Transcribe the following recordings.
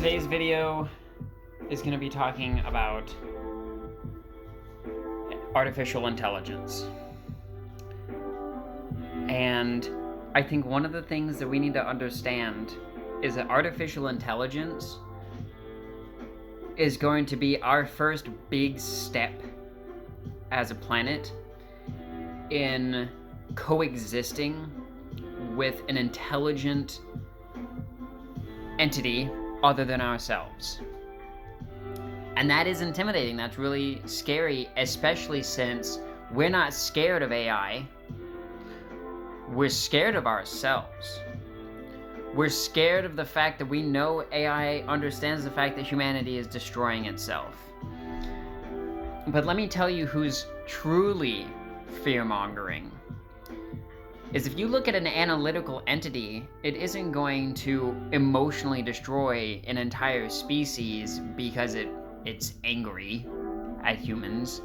Today's video is going to be talking about artificial intelligence. And I think one of the things that we need to understand is that artificial intelligence is going to be our first big step as a planet in coexisting with an intelligent entity other than ourselves. And that is intimidating. That's really scary, especially since we're not scared of AI. We're scared of ourselves. We're scared of the fact that we know AI understands the fact that humanity is destroying itself. But let me tell you who's truly fear-mongering. Is if you look at an analytical entity, it isn't going to emotionally destroy an entire species because it's angry at humans.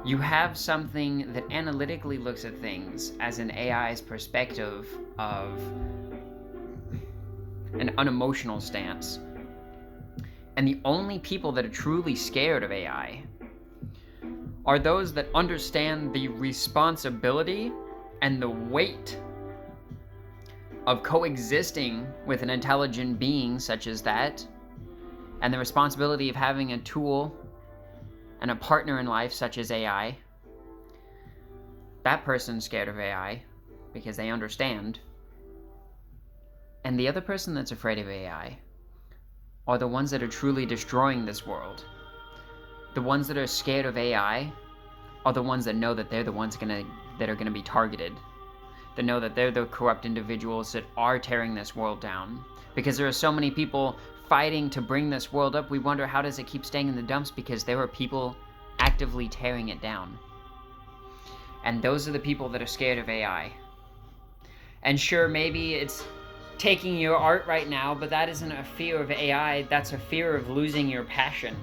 You have something that analytically looks at things as an AI's perspective of an unemotional stance. And the only people that are truly scared of AI are those that understand the responsibility and the weight of coexisting with an intelligent being such as that, and the responsibility of having a tool and a partner in life such as AI. That person's scared of AI because they understand. And the other person that's afraid of AI are the ones that are truly destroying this world. The ones that are scared of AI are the ones that know that they're the ones that are gonna be targeted. That know that they're the corrupt individuals that are tearing this world down. Because there are so many people fighting to bring this world up, we wonder how does it keep staying in the dumps, because there are people actively tearing it down. And those are the people that are scared of AI. And sure, maybe it's taking your art right now, but that isn't a fear of AI, that's a fear of losing your passion.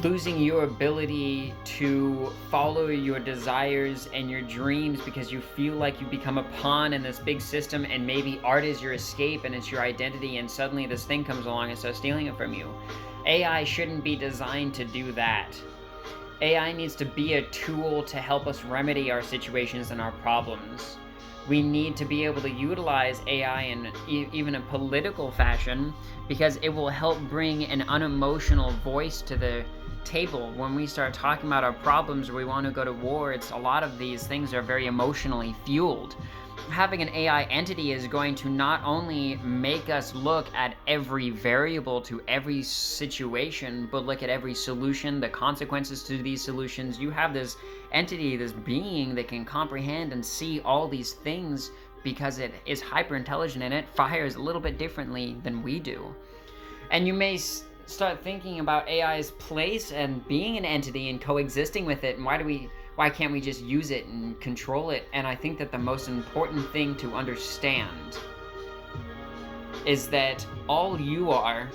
Losing your ability to follow your desires and your dreams because you feel like you become a pawn in this big system, and maybe art is your escape and it's your identity, and suddenly this thing comes along and starts stealing it from you. AI shouldn't be designed to do that. AI needs to be a tool to help us remedy our situations and our problems. We need to be able to utilize AI in even a political fashion, because it will help bring an unemotional voice to the table. When we start talking about our problems or we want to go to war, a lot of these things are very emotionally fueled. Having an AI entity is going to not only make us look at every variable to every situation, but look at every solution, the consequences to these solutions. You have this entity, this being that can comprehend and see all these things because it is hyper intelligent and it fires a little bit differently than we do. And you may start thinking about AI's place and being an entity and coexisting with it, and why can't we just use it and control it? And I think that the most important thing to understand is that all you are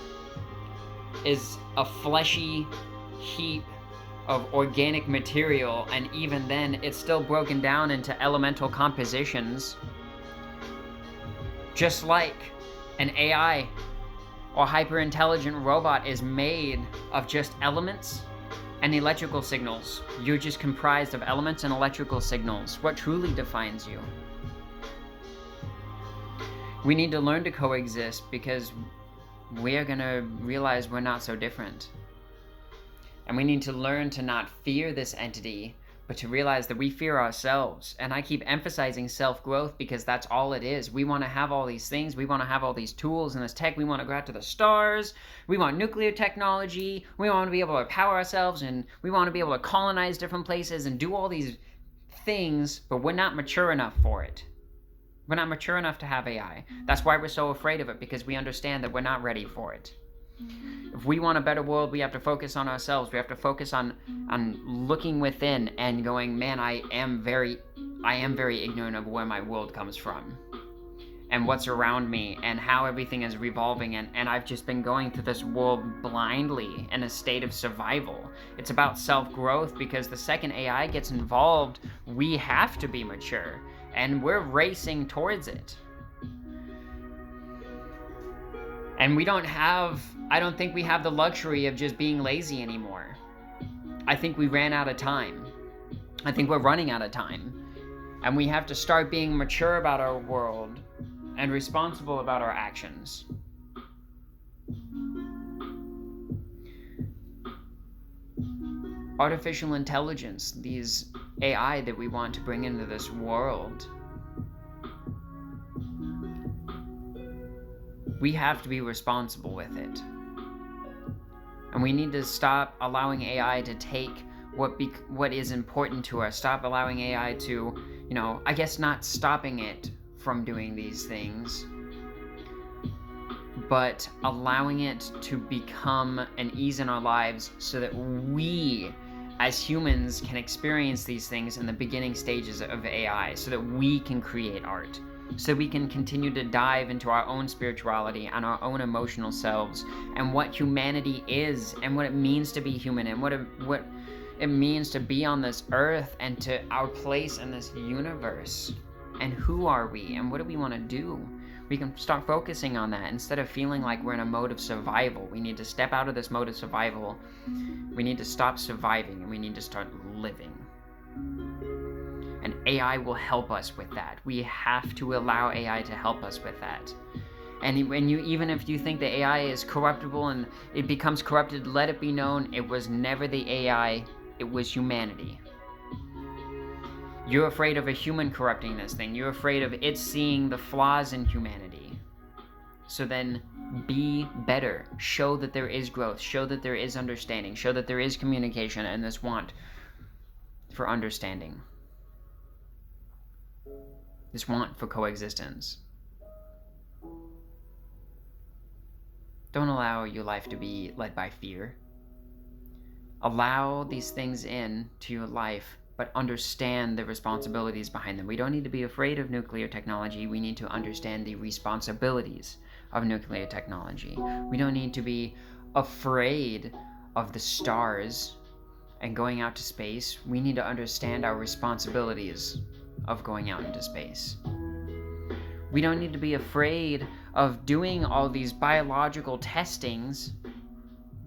is a fleshy heap of organic material, and even then it's still broken down into elemental compositions, just like an AI or hyper-intelligent robot is made of just elements and electrical signals. You're just comprised of elements and electrical signals. What truly defines you? We need to learn to coexist, because we are gonna realize we're not so different. And we need to learn to not fear this entity, but to realize that we fear ourselves. And I keep emphasizing self-growth because that's all it is. We want to have all these things. We want to have all these tools and this tech. We want to go out to the stars. We want nuclear technology. We want to be able to power ourselves, and we want to be able to colonize different places and do all these things, but we're not mature enough for it. We're not mature enough to have AI. That's why we're so afraid of it, because we understand that we're not ready for it. If we want a better world, we have to focus on ourselves. We have to focus on looking within and going, man, I am very ignorant of where my world comes from and what's around me and how everything is revolving, and I've just been going through this world blindly in a state of survival. It's about self-growth, because the second AI gets involved, we have to be mature, and we're racing towards it. And I don't think we have the luxury of just being lazy anymore. I think we ran out of time. I think we're running out of time. And we have to start being mature about our world and responsible about our actions. Artificial intelligence, these AI that we want to bring into this world, we have to be responsible with it. And we need to stop allowing AI to take what is important to us. Stop allowing AI to, I guess not stopping it from doing these things, but allowing it to become an ease in our lives so that we, as humans, can experience these things in the beginning stages of AI, so that we can create art, so we can continue to dive into our own spirituality and our own emotional selves, and what humanity is, and what it means to be human, and what it means to be on this earth, and to our place in this universe, and who are we, and what do we want to do. We can start focusing on that instead of feeling like we're in a mode of survival. We need to step out of this mode of survival. We need to stop surviving, and we need to start living. And AI will help us with that. We have to allow AI to help us with that. And even if you think the AI is corruptible and it becomes corrupted, let it be known it was never the AI, it was humanity. You're afraid of a human corrupting this thing. You're afraid of it seeing the flaws in humanity. So then be better. Show that there is growth. Show that there is understanding. Show that there is communication and this want for understanding. This want for coexistence. Don't allow your life to be led by fear. Allow these things in to your life, but understand the responsibilities behind them. We don't need to be afraid of nuclear technology. We need to understand the responsibilities of nuclear technology. We don't need to be afraid of the stars and going out to space. We need to understand our responsibilities of going out into space. We don't need to be afraid of doing all these biological testings.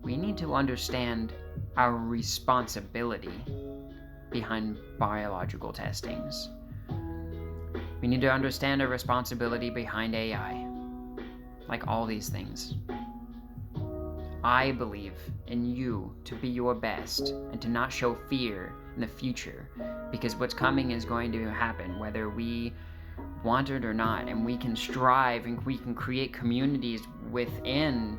We need to understand our responsibility behind biological testings. We need to understand our responsibility behind AI, like all these things. I believe in you to be your best and to not show fear in the future, because what's coming is going to happen whether we want it or not, and we can strive and we can create communities within,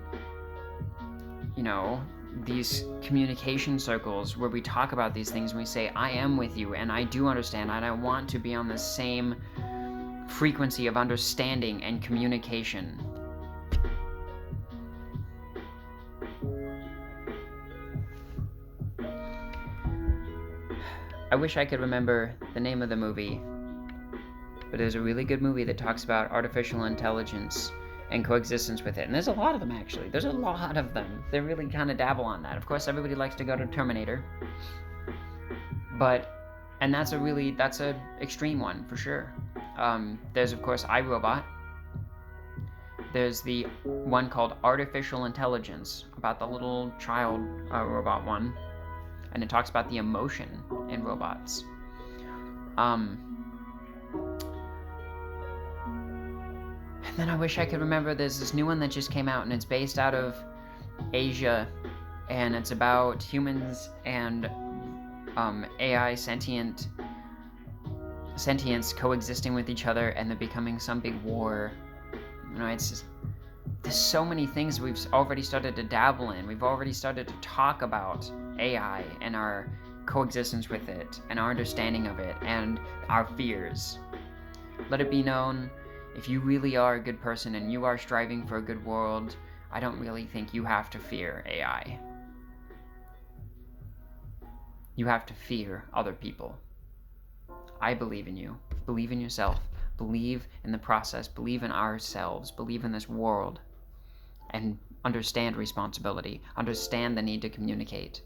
these communication circles where we talk about these things and we say, I am with you and I do understand and I want to be on the same frequency of understanding and communication. I wish I could remember the name of the movie, but there's a really good movie that talks about artificial intelligence and coexistence with it. And there's a lot of them, actually. There's a lot of them. They really kind of dabble on that. Of course, everybody likes to go to Terminator. And that's a extreme one, for sure. There's, of course, iRobot. There's the one called Artificial Intelligence, about the little child robot one. And it talks about the emotion in robots. And then I wish I could remember, there's this new one that just came out, and it's based out of Asia, and it's about humans and AI sentience coexisting with each other, and there becoming some big war. It's just, there's so many things we've already started to dabble in. We've already started to talk about AI and our coexistence with it, and our understanding of it, and our fears. Let it be known, if you really are a good person and you are striving for a good world, I don't really think you have to fear AI. You have to fear other people. I believe in you. Believe in yourself. Believe in the process. Believe in ourselves. Believe in this world. And understand responsibility. Understand the need to communicate.